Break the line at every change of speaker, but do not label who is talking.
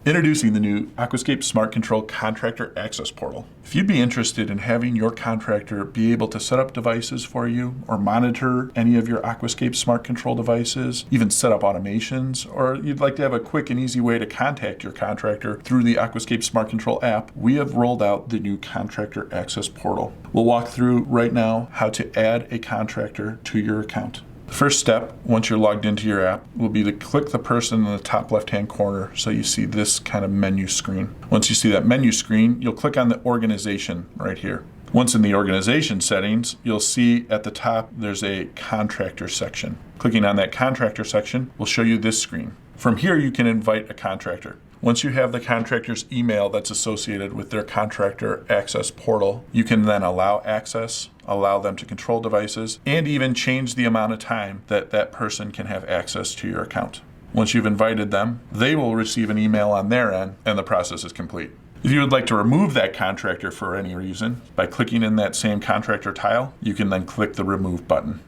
Introducing the new Aquascape Smart Control Contractor Access Portal. If you'd be interested in having your contractor be able to set up devices for you or monitor any of your Aquascape Smart Control devices, even set up automations, or you'd like to have a quick and easy way to contact your contractor through the Aquascape Smart Control app, we have rolled out the new Contractor Access Portal. We'll walk through right now how to add a contractor to your account. The first step, once you're logged into your app, will be to click the person in the top left-hand corner so you see this kind of menu screen. Once you see that menu screen, you'll click on the organization right here. Once in the organization settings, you'll see at the top there's a contractor section. Clicking on that contractor section will show you this screen. From here, you can invite a contractor. Once you have the contractor's email that's associated with their contractor access portal, you can then allow access, allow them to control devices, and even change the amount of time that that person can have access to your account. Once you've invited them, they will receive an email on their end, and the process is complete. If you would like to remove that contractor for any reason, by clicking in that same contractor tile, you can then click the remove button.